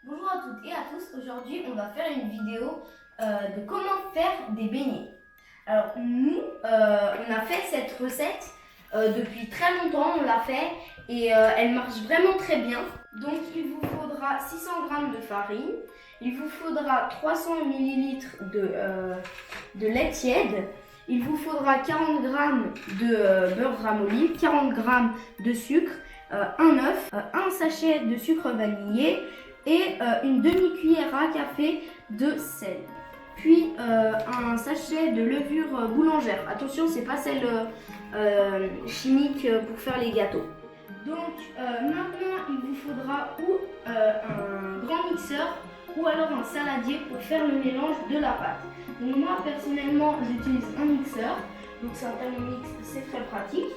Bonjour à toutes et à tous, aujourd'hui on va faire une vidéo de comment faire des beignets. Alors nous, on a fait cette recette depuis très longtemps, on l'a fait et elle marche vraiment très bien. Donc il vous faudra 600 g de farine, il vous faudra 300 ml de lait tiède, il vous faudra 40 g de beurre ramolli, 40 g de sucre, un œuf, un sachet de sucre vanillé et une demi-cuillère à café de sel. Puis un sachet de levure boulangère. Attention, c'est pas celle chimique pour faire les gâteaux. Donc maintenant, il vous faudra ou un grand mixeur ou alors un saladier pour faire le mélange de la pâte. Donc moi personnellement, j'utilise un mixeur. Donc c'est un Thermomix, c'est très pratique.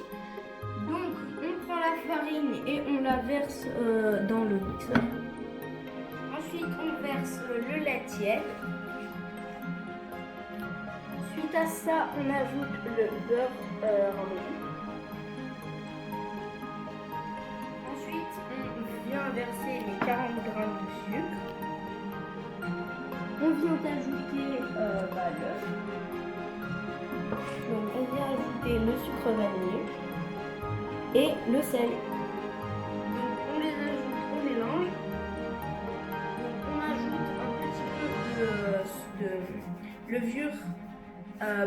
Donc on prend la farine et on la verse dans le mixeur. Ensuite, on verse le lait tiède. Suite à ça, on ajoute le beurre ramolli. Ensuite, on vient verser les 40 g de sucre. On vient ajouter l'œuf. Donc, on vient ajouter le sucre vanillé et le sel. Donc, on les ajoute au mélange. De levure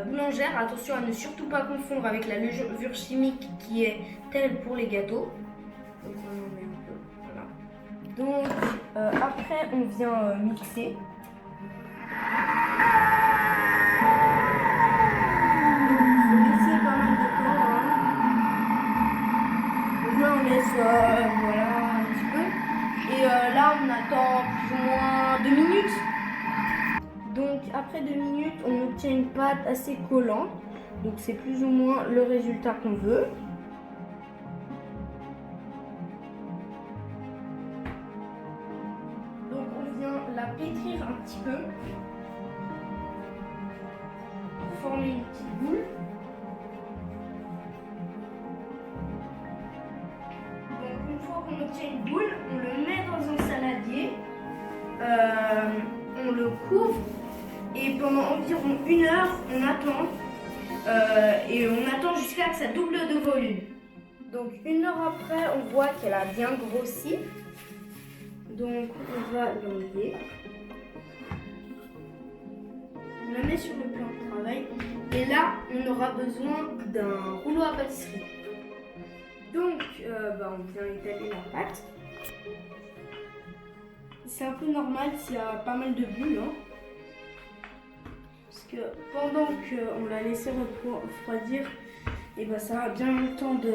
boulangère. Attention à ne surtout pas confondre avec la levure chimique qui est telle pour les gâteaux. Donc on en met un peu. Voilà. Donc après on vient mixer. Donc il faut laisser pas mal de temps. Donc là on laisse voilà un petit peu. Et là on attend plus ou moins 2 minutes. Donc après 2 minutes, on obtient une pâte assez collante. Donc c'est plus ou moins le résultat qu'on veut. Donc on vient la pétrir un petit peu pour former une petite boule. Donc une fois qu'on obtient une boule, on le met dans un saladier. On le couvre. Et pendant environ 1 heure, on attend. Et on attend jusqu'à que ça double de volume. Donc 1 heure après, on voit qu'elle a bien grossi. Donc on va l'enlever. On la met sur le plan de travail. Et là, on aura besoin d'un rouleau à pâtisserie. Donc on vient étaler la pâte. C'est un peu normal s'il y a pas mal de bulles. Parce que pendant qu'on l'a laissé refroidir, et ça a bien eu le temps de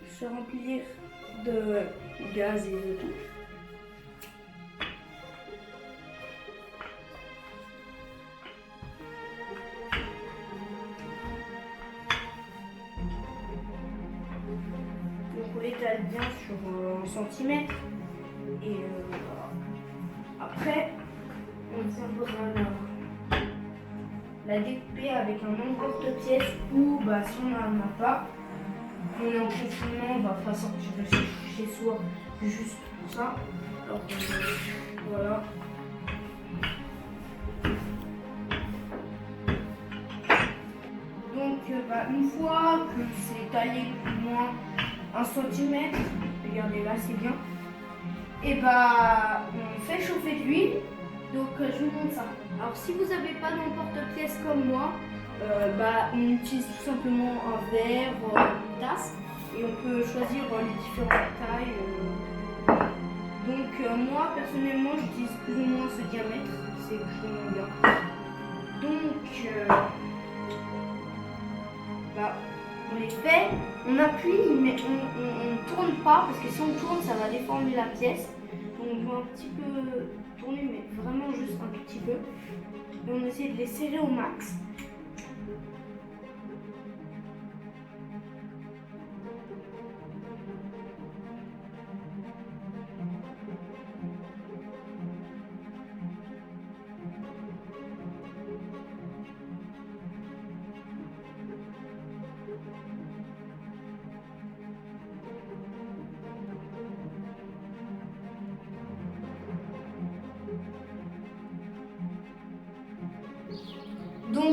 se remplir de gaz et de tout. Donc on l'étale bien sur 1 centimètre. Et voilà. Après, on viendra la découper avec un emporte-pièce ou si on n'en a pas, on est en confinement, on va pas sortir de chez soi juste pour ça. Alors voilà. Donc une fois que c'est taillé plus ou moins 1 centimètre, regardez là c'est bien, et on fait chauffer de l'huile. Donc je vous montre ça. Alors si vous n'avez pas d'emporte-pièce comme moi, on utilise tout simplement un verre, une tasse, et on peut choisir les différentes tailles. Donc moi personnellement j'utilise plus ou moins ce diamètre, c'est plus ou moins bien. Donc on les fait, on appuie mais on ne tourne pas parce que si on tourne ça va déformer la pièce. Donc on va un petit peu tourner mais vraiment juste un tout petit peu. Et on essaie de les serrer au max.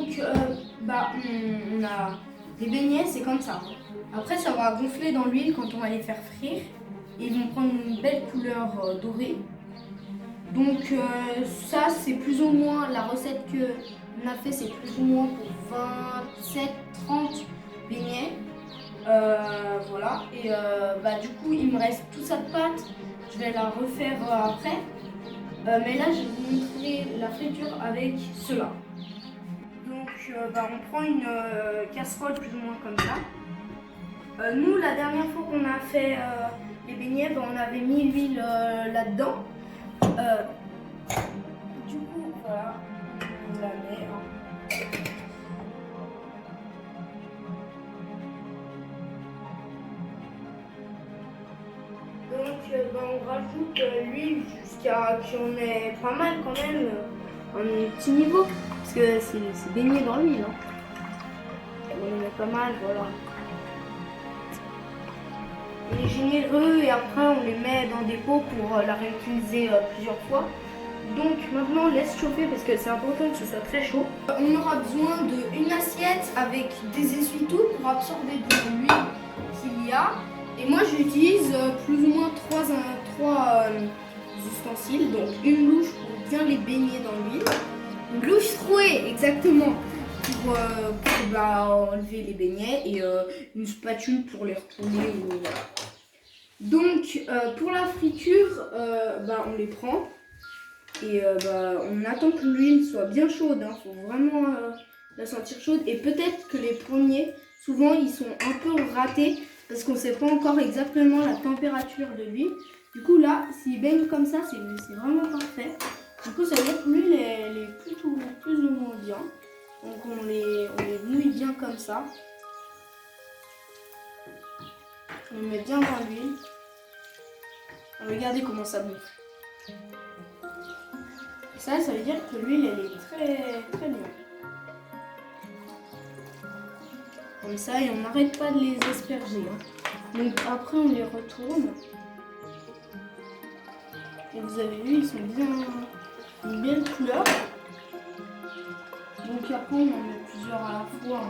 Donc, on a les beignets, c'est comme ça. Après, ça va gonfler dans l'huile quand on va les faire frire. Et ils vont prendre une belle couleur dorée. Donc, ça, c'est plus ou moins la recette qu'on a fait, c'est plus ou moins pour 27-30 beignets. Voilà. Et du coup, il me reste toute cette pâte. Je vais la refaire après. Mais là, je vais vous montrer la friture avec cela. Donc, on prend une casserole plus ou moins comme ça. Nous, la dernière fois qu'on a fait les beignets, on avait mis l'huile là-dedans. Du coup, voilà, on la met. Donc, on rajoute l'huile jusqu'à qu'on ait pas mal quand même, un petit niveau. Parce que c'est baigné dans l'huile. Hein. On en met pas mal, voilà. On est généreux et après on les met dans des pots pour la réutiliser plusieurs fois. Donc maintenant on laisse chauffer parce que c'est important que ce soit très chaud. On aura besoin d'une assiette avec des essuie-tout pour absorber de l'huile qu'il y a. Et moi j'utilise plus ou moins trois ustensiles. Donc une louche pour bien les baigner dans l'huile. Une louche trouée exactement pour enlever les beignets et une spatule pour les retourner. Voilà. Donc pour la friture, on les prend et on attend que l'huile soit bien chaude. Il faut vraiment la sentir chaude et peut-être que les premiers, souvent ils sont un peu ratés parce qu'on ne sait pas encore exactement la température de l'huile. Du coup là, s'ils baignent comme ça, c'est vraiment parfait. Du coup ça veut dire que l'huile elle est plutôt plus ou moins bien. Donc on les mouille bien comme ça. On les met bien dans l'huile. Regardez comment ça bouffe. Ça veut dire que l'huile elle est très très bien. Comme ça et on n'arrête pas de les asperger. Hein. Donc après on les retourne. Et vous avez vu, ils sont bien une belle couleur. Donc après on en met plusieurs à la fois.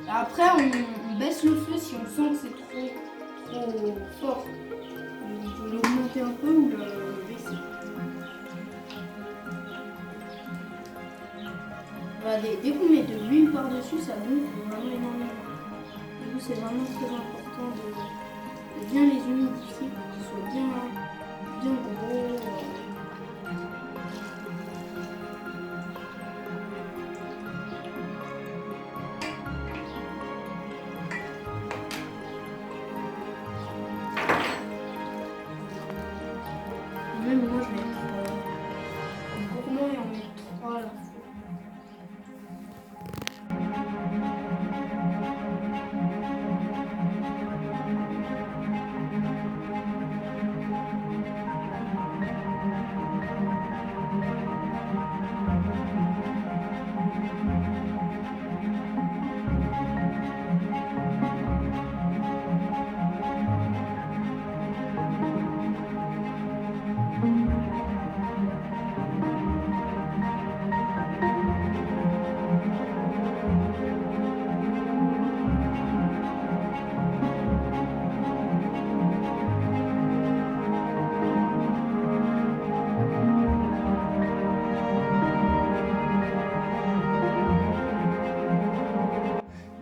Après on baisse le feu si on sent que c'est trop fort. Vous l'augmenter un peu ou le baisser. Voilà, dès qu'on met de l'huile par-dessus, ça gonfle vraiment énormément. Du coup c'est vraiment très important de bien les humidifier pour qu'ils soient bien gros. Même moi je vais être gourmand et en mettre 3 à la fois.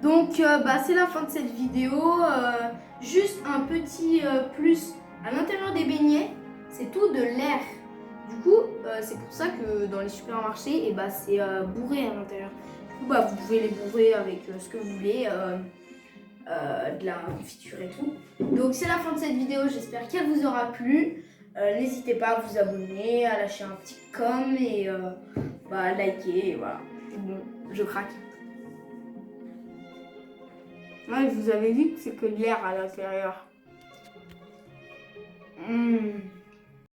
Donc c'est la fin de cette vidéo. Juste un petit plus à l'intérieur des beignets, c'est tout de l'air. Du coup, c'est pour ça que dans les supermarchés, c'est bourré à l'intérieur. Du coup, vous pouvez les bourrer avec ce que vous voulez, de la confiture et tout. Donc c'est la fin de cette vidéo, j'espère qu'elle vous aura plu. N'hésitez pas à vous abonner, à lâcher un petit com et liker. Et voilà. Bon, je craque. Ouais, vous avez vu que c'est que de l'air à l'intérieur.